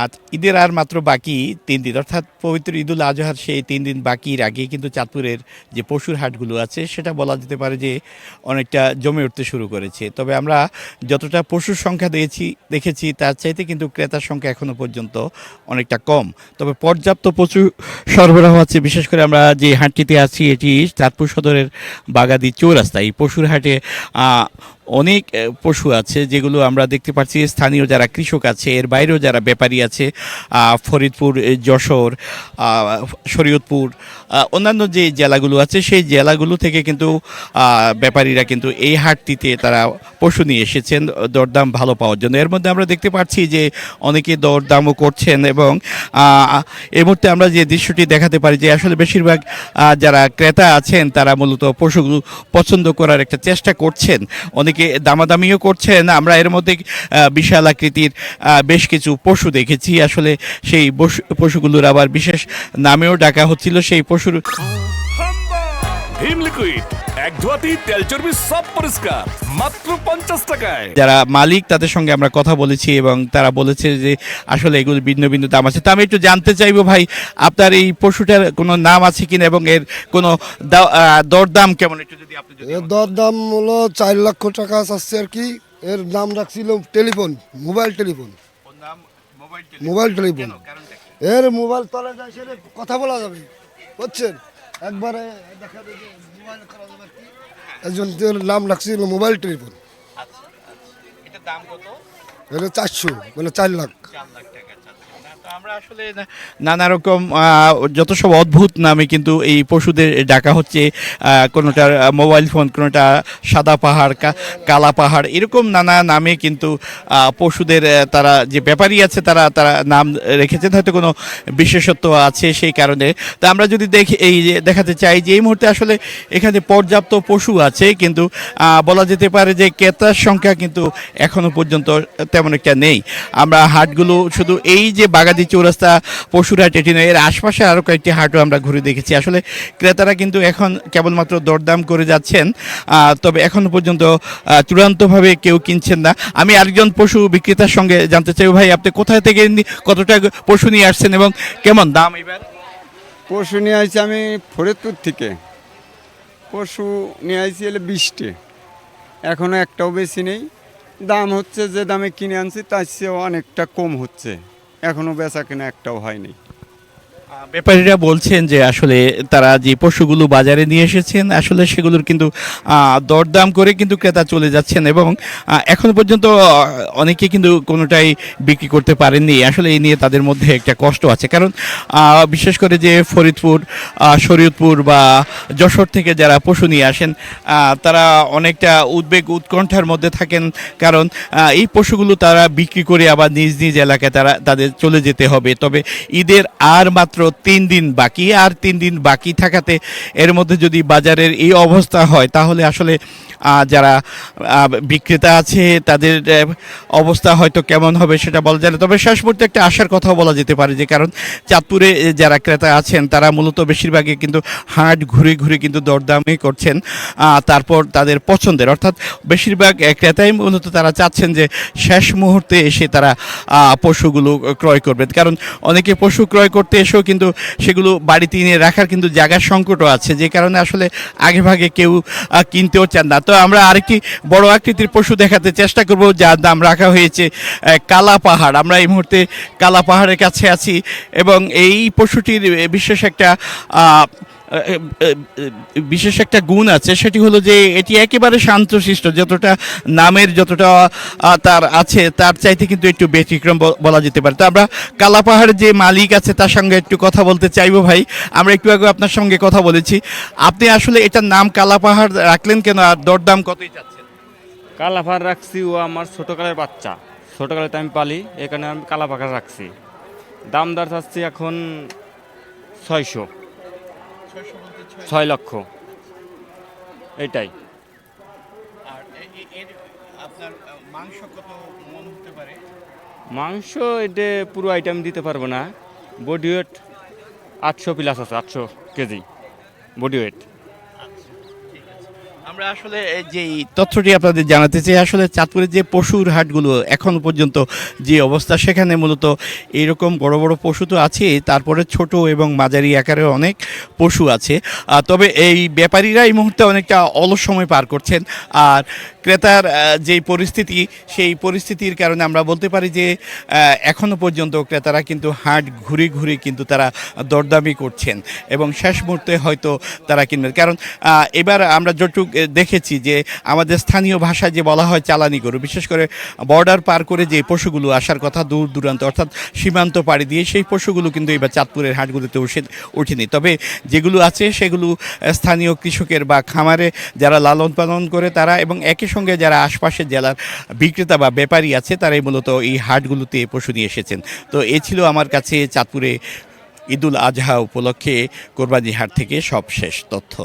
আজ ঈদের আর মাত্র বাকি ৩ দিন, অর্থাৎ পবিত্র ঈদুল আজহার সেই 3 দিন বাকির আগে কিন্তু চাঁদপুরের যে পশুর হাটগুলো আছে সেটা বলা যেতে পারে যে অনেকটা জমে উঠতে শুরু করেছে। তবে আমরা যতটা পশুর সংখ্যা দেখেছি তার চাইতে কিন্তু ক্রেতার সংখ্যা এখনও পর্যন্ত অনেকটা কম। তবে পর্যাপ্ত পশু সরবরাহ আছে। বিশেষ করে আমরা যে হাটটিতে আছি এটি চাঁদপুর সদরের বাগাদি চৌরাস্তা। এই পশুর হাটে অনেক পশু আছে যেগুলো আমরা দেখতে পাচ্ছি। স্থানীয় যারা কৃষক আছে, এর বাইরেও যারা ব্যাপারী আছে, ফরিদপুর, যশোর, শরীয়তপুর, অন্যান্য যে জেলাগুলো আছে সেই জেলাগুলো থেকে কিন্তু ব্যাপারীরা কিন্তু এই হাটটিতে তারা পশু নিয়ে এসেছেন দরদাম ভালো পাওয়ার জন্য। এর মধ্যে আমরা দেখতে পাচ্ছি যে অনেকে দরদামও করছেন এবং এই মুহূর্তে আমরা যে দৃশ্যটি দেখাতে পারি যে আসলে বেশিরভাগ যারা ক্রেতা আছেন তারা মূলত পশুগুলো পছন্দ করার একটা চেষ্টা করছেন, অনেকে দামাদামিও করছেন। আমরা এর মধ্যে বিশাল আকৃতির বেশ কিছু পশু দেখেছি। আসলে সেই পশুগুলোর আবার বিশেষ নামেও ডাকা হচ্ছিল। সেই পশুর ভীম লিকুইড এক ধোয়াতেই তেল চর্বি সব পরিষ্কার মাত্র 50 টাকায়। যারা মালিক তাদের সঙ্গে আমরা কথা বলেছি এবং তারা বলেছে যে আসলে এগুলো ভিন্ন ভিন্ন দাম আছে। তা আমি একটু জানতে চাইবো ভাই, আপনার এই পশুটার কোনো নাম আছে কিনা এবং এর কোনো দরদাম কেমন, একটু যদি আপনি এর দরদাম হলো 4 লক্ষ টাকা চাচ্ছে আর কি। এর দাম রাখছিল টেলিফোন, মোবাইল টেলিফোন। এর মোবাইল তলে যায় সেটা কথা বলা যাবে, বুঝছেন, একবারে দেখা যাবে যে মোবাইল করা যাবে আর কি। একজন নাম রাখছিল মোবাইল টেলিফোন। এটা দাম কত? এটা 400, মানে 4 লাখ। আমরা আসলে নানা রকম যত সব অদ্ভুত নামে কিন্তু এই পশুদের ডাকা হচ্ছে। কোনোটা মোবাইল ফোন, কোনোটা সাদা পাহাড়, কালা পাহাড়, এরকম নানা নামে কিন্তু পশুদের তারা যে ব্যাপারী আছে তারা নাম রেখেছেন, হয়তো কোনো বিশেষত্ব আছে সেই কারণে। তা আমরা যদি দেখাতে চাই যে এই মুহূর্তে আসলে এখানে পর্যাপ্ত পশু আছে, কিন্তু বলা যেতে পারে যে ক্রেতার সংখ্যা কিন্তু এখনো পর্যন্ত তেমন একটা নেই। আমরা হাটগুলো শুধু এই যে বাগাদি চৌরাস্তা পশুর হাট এটি নয়, এর আশপাশে আরও কয়েকটি হাটও আমরা ঘুরে দেখেছি। আসলে ক্রেতারা কিন্তু এখন কেবলমাত্র দরদাম করে যাচ্ছেন, তবে এখনো পর্যন্ত চূড়ান্তভাবে কেউ কিনছেন না। আমি আরেকজন পশু বিক্রেতার সঙ্গে জানতে চাই, ভাই আপনি কোথায় থেকে কতটা পশু নিয়ে আসছেন এবং কেমন দাম এবার? পশু নিয়ে আসছি আমি ফরিদপুর থেকে। পশু নিয়ে আসছি এলে 20টে, এখনও একটাও বেশি নেই। দাম হচ্ছে যে দামে কিনে আনছি তার চেয়েও অনেকটা কম হচ্ছে, এখনও বেচা কেনা একটাও হয়নি। ব্যাপারীরা বলছেন যে আসলে তারা যে পশুগুলো বাজারে নিয়ে এসেছেন আসলে সেগুলোর কিন্তু দরদাম করে কিন্তু ক্রেতা চলে যাচ্ছেন এবং এখনো পর্যন্ত অনেকে কিন্তু কোনোটাই বিক্রি করতে পারেননি। আসলে এই নিয়ে তাদের মধ্যে একটা কষ্ট আছে, কারণ বিশেষ করে যে ফরিদপুর, শরীয়তপুর বা যশোর থেকে যারা পশু নিয়ে আসেন তারা অনেকটা উদ্বেগ উৎকণ্ঠার মধ্যে থাকেন, কারণ এই পশুগুলো তারা বিক্রি করে আবার নিজ নিজ এলাকায় তাদের চলে যেতে হবে। তবে ঈদের আর মাত্র 3 দিন বাকি, আর 3 দিন বাকি থাকাতে এর মধ্যে যদি বাজারের এই অবস্থা হয় তাহলে আসলে যারা বিক্রেতা আছে তাদের অবস্থা হয়তো কেমন হবে সেটা বলা যায় না। তবে শেষ মুহূর্তে একটা আশার কথাও বলা যেতে পারে, যে কারণ চাঁদপুরে যারা ক্রেতা আছেন তারা মূলত বেশিরভাগই কিন্তু হাট ঘুরে ঘুরে কিন্তু দরদামই করছেন, তারপর তাদের পছন্দের, অর্থাৎ বেশিরভাগ ক্রেতাই মূলত তারা চাচ্ছেন যে শেষ মুহূর্তে এসে তারা পশুগুলো ক্রয় করবেন, কারণ অনেকে পশু ক্রয় করতে এসেও কিন্তু সেগুলো বাড়িতে এনে রাখার কিন্তু জায়গার সংকটও আছে, যে কারণে আসলে আগেভাগে কেউ কিনতেও চান না। তো আমরা আরেকটি বড় আকৃতির পশু দেখাতে চেষ্টা করব যার দাম রাখা হয়েছে কালা পাহাড়। আমরা এই মুহূর্তে কালা পাহাড়ের কাছে আছি এবং এই পশুটির বিশেষ একটা গুণ আছে, সেটি হলো যে এটি একেবারে শান্তশিষ্ট, যতটা তার আছে তার চাইতে কিন্তু একটু ব্যতিক্রম বলা যেতে পারে। তো আমরা কালা পাহাড়ের যে মালিক আছে তার সঙ্গে একটু কথা বলতে চাইবো। ভাই, আমরা একটু আগে আপনার সঙ্গে কথা বলেছি, আপনি আসলে এটার নাম কালা পাহাড় রাখলেন কেন, আর দরদাম কতই চাচ্ছেন? কালা পাহাড় রাখছি, ও আমার ছোটোকালের বাচ্চা, ছোটোকালেতে আমি পালি, এখানে আমি কালা পাহাড় রাখছি। দাম দর চাচ্ছি এখন 6 লক্ষ, এটাই। মাংস এটা পুরো আইটেম দিতে পারবো না, বডি ওয়েট 800 প্লাস আছে, 800 কেজি বডি ওয়েট। আমরা আসলে এই যে তথ্যটি আপনাদের জানাতে চাই, আসলে চাঁদপুরের যে পশুর হাটগুলো এখন পর্যন্ত যে অবস্থা, সেখানে মূলত এরকম বড় বড় পশু তো আছে, তারপরে ছোট এবং মাঝারি আকারের অনেক পশু আছে। তবে এই ব্যাপারীরা এই মুহূর্তে অনেকটা অলস সময় পার করছেন। আর ক্রেতার যেই পরিস্থিতি, সেই পরিস্থিতির কারণে আমরা বলতে পারি যে এখনও পর্যন্ত ক্রেতারা কিন্তু হাট ঘুরে ঘুরে কিন্তু তারা দরদামি করছেন এবং শেষ মুহূর্তে হয়তো তারা কিনবেন। কারণ এবার আমরা যতটুকু দেখেছি যে আমাদের স্থানীয় ভাষায় যে বলা হয় চালানি গরু, বিশেষ করে বর্ডার পার করে যে পশুগুলো আসার কথা দূর দূরান্ত অর্থাৎ সীমান্ত পাড়ি দিয়ে, সেই পশুগুলো কিন্তু এবার চাঁদপুরের হাটগুলোতে ওঠেনি। তবে যেগুলো আছে সেগুলো স্থানীয় কৃষকের বা খামারে যারা লালন পালন করে তারা, এবং একই সঙ্গে যারা আশপাশের জেলার বিক্রেতা বা ব্যাপারী আছে, তারাই মূলত এই হাটগুলোতে পশু নিয়ে এসেছেন। তো এ ছিল আমার কাছে চাঁদপুরে ঈদুল আজহা উপলক্ষে কোরবানি হাট থেকে সবশেষ তথ্য।